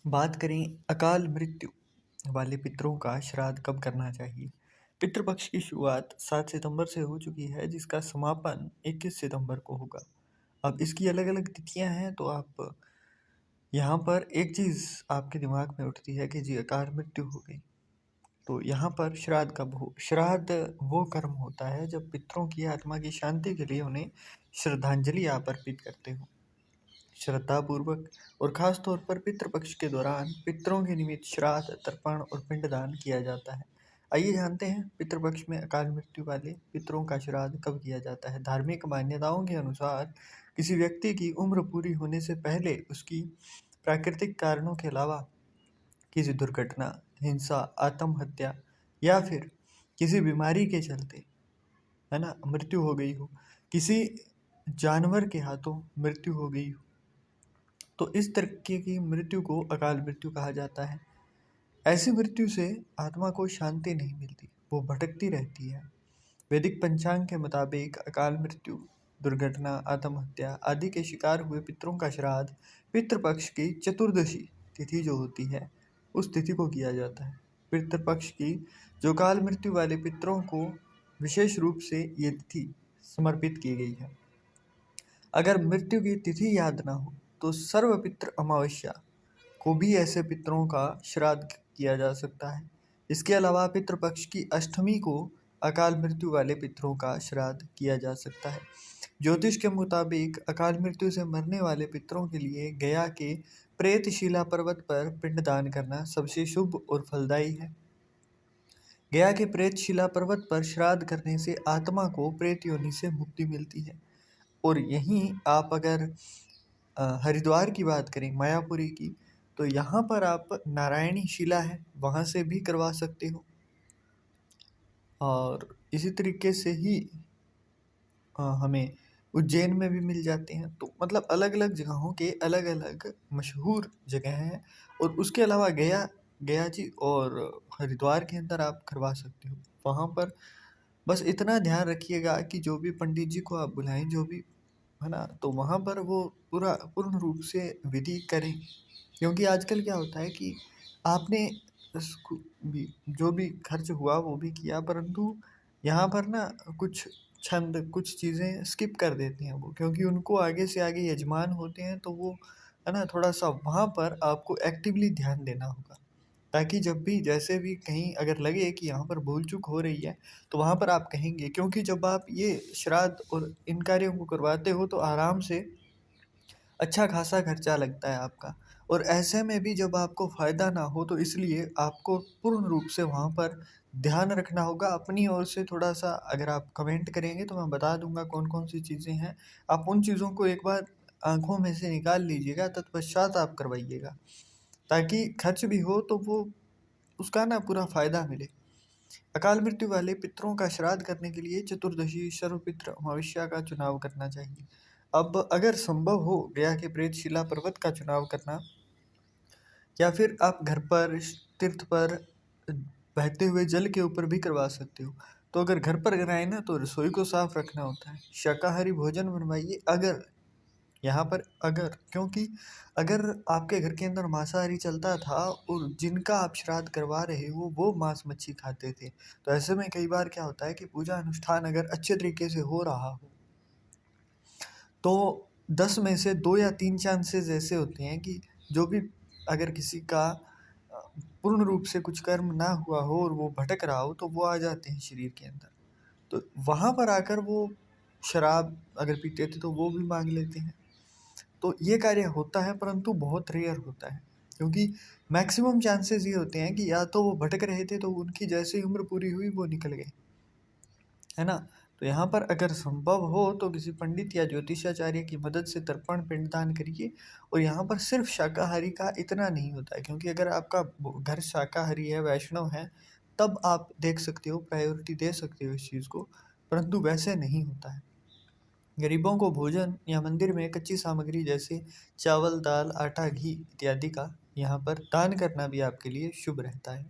बात करें अकाल मृत्यु वाले पितरों का श्राद्ध कब करना चाहिए। पितृपक्ष की शुरुआत 7 सितंबर से हो चुकी है, जिसका समापन 21 सितंबर को होगा। अब इसकी अलग अलग तिथियां हैं, तो आप यहाँ पर एक चीज़ आपके दिमाग में उठती है कि जी अकाल मृत्यु हो गई, तो यहाँ पर श्राद्ध कब हो। श्राद्ध वो कर्म होता है जब पितरों की आत्मा की शांति के लिए उन्हें श्रद्धांजलि आप अर्पित करते हो, श्रद्धापूर्वक। और खास तौर पर पितृपक्ष के दौरान पितरों के निमित्त श्राद्ध, तर्पण और पिंडदान किया जाता है। आइए जानते हैं पितृपक्ष में अकाल मृत्यु वाले पितरों का श्राद्ध कब किया जाता है। धार्मिक मान्यताओं के अनुसार किसी व्यक्ति की उम्र पूरी होने से पहले उसकी प्राकृतिक कारणों के अलावा किसी दुर्घटना, हिंसा, आत्महत्या या फिर किसी बीमारी के चलते, है ना, मृत्यु हो गई हो, किसी जानवर के हाथों मृत्यु हो गई हो, तो इस तरीके की मृत्यु को अकाल मृत्यु कहा जाता है। ऐसी मृत्यु से आत्मा को शांति नहीं मिलती, वो भटकती रहती है। वैदिक पंचांग के मुताबिक अकाल मृत्यु, दुर्घटना, आत्महत्या आदि के शिकार हुए पितरों का श्राद्ध पितृपक्ष की चतुर्दशी तिथि जो होती है उस तिथि को किया जाता है। पितृपक्ष की जो काल मृत्यु वाले पितरों को विशेष रूप से ये तिथि समर्पित की गई है। अगर मृत्यु की तिथि याद ना हो तो सर्वपितृ अमावस्या को भी ऐसे पितरों का श्राद्ध किया जा सकता है। इसके अलावा पितृपक्ष की अष्टमी को अकाल मृत्यु वाले पितरों का श्राद्ध किया जा सकता है। ज्योतिष के मुताबिक अकाल मृत्यु से मरने वाले पितरों के लिए गया के प्रेतशिला पर्वत पर पिंडदान करना सबसे शुभ और फलदायी है। गया के प्रेतशिला पर्वत पर श्राद्ध करने से आत्मा को प्रेत योनि से मुक्ति मिलती है। और यहीं आप अगर हरिद्वार की बात करें, मायापुरी की, तो यहाँ पर आप नारायणी शिला है वहाँ से भी करवा सकते हो। और इसी तरीके से ही हमें उज्जैन में भी मिल जाते हैं। तो मतलब अलग अलग जगहों के अलग अलग मशहूर जगह हैं। और उसके अलावा गया जी और हरिद्वार के अंदर आप करवा सकते हो। वहाँ पर बस इतना ध्यान रखिएगा कि जो भी पंडित जी को आप बुलाएं, जो भी, है ना, तो वहाँ पर वो पूर्ण रूप से विधि करें। क्योंकि आजकल क्या होता है कि आपने भी जो भी खर्च हुआ वो भी किया, परंतु यहाँ पर ना कुछ छंद, कुछ चीज़ें स्किप कर देते हैं वो, क्योंकि उनको आगे से आगे यजमान होते हैं, तो वो, है ना, थोड़ा सा वहाँ पर आपको एक्टिवली ध्यान देना होगा, ताकि जब भी जैसे भी कहीं अगर लगे कि यहाँ पर भूल चूक हो रही है तो वहाँ पर आप कहेंगे। क्योंकि जब आप ये श्राद्ध और इन कार्यों को करवाते हो तो आराम से अच्छा खासा खर्चा लगता है आपका। और ऐसे में भी जब आपको फ़ायदा ना हो, तो इसलिए आपको पूर्ण रूप से वहाँ पर ध्यान रखना होगा। अपनी ओर से थोड़ा सा अगर आप कमेंट करेंगे तो मैं बता दूंगा कौन कौन सी चीज़ें हैं। आप उन चीज़ों को एक बार आंखों में से निकाल लीजिएगा, तत्पश्चात आप करवाइएगा, ताकि खर्च भी हो तो वो उसका ना पूरा फ़ायदा मिले। अकाल मृत्यु वाले पितरों का श्राद्ध करने के लिए चतुर्दशी सर्वपितृ अमावस्या का चुनाव करना चाहिए। अब अगर संभव हो गया के प्रेतशिला पर्वत का चुनाव करना, या फिर आप घर पर तीर्थ पर बहते हुए जल के ऊपर भी करवा सकते हो। तो अगर घर पर कराए ना तो रसोई को साफ रखना होता है, शाकाहारी भोजन बनवाइए। अगर यहाँ पर अगर, क्योंकि अगर आपके घर के अंदर मांसाहारी चलता था और जिनका आप श्राद्ध करवा रहे हो वो मांस मच्छी खाते थे, तो ऐसे में कई बार क्या होता है कि पूजा अनुष्ठान अगर अच्छे तरीके से हो रहा हो तो 10 में से 2 या 3 चांसेस ऐसे होते हैं कि जो भी, अगर किसी का पूर्ण रूप से कुछ कर्म ना हुआ हो और वो भटक रहा हो, तो वो आ जाते हैं शरीर के अंदर। तो वहाँ पर आकर वो शराब अगर पीते थे तो वो भी मांग लेते हैं। तो ये कार्य होता है, परंतु बहुत रेयर होता है, क्योंकि मैक्सिमम चांसेस ये होते हैं कि या तो वो भटक रहे थे तो उनकी जैसे ही उम्र पूरी हुई वो निकल गए, है ना। तो यहाँ पर अगर संभव हो तो किसी पंडित या ज्योतिषाचार्य की मदद से तर्पण पिंडदान करिए। और यहाँ पर सिर्फ शाकाहारी का इतना नहीं होता है, क्योंकि अगर आपका घर शाकाहारी है, वैष्णव है, तब आप देख सकते हो, प्रायोरिटी दे सकते हो इस चीज़ को, परंतु वैसे नहीं होता है। गरीबों को भोजन या मंदिर में कच्ची सामग्री जैसे चावल, दाल, आटा, घी इत्यादि का यहाँ पर दान करना भी आपके लिए शुभ रहता है।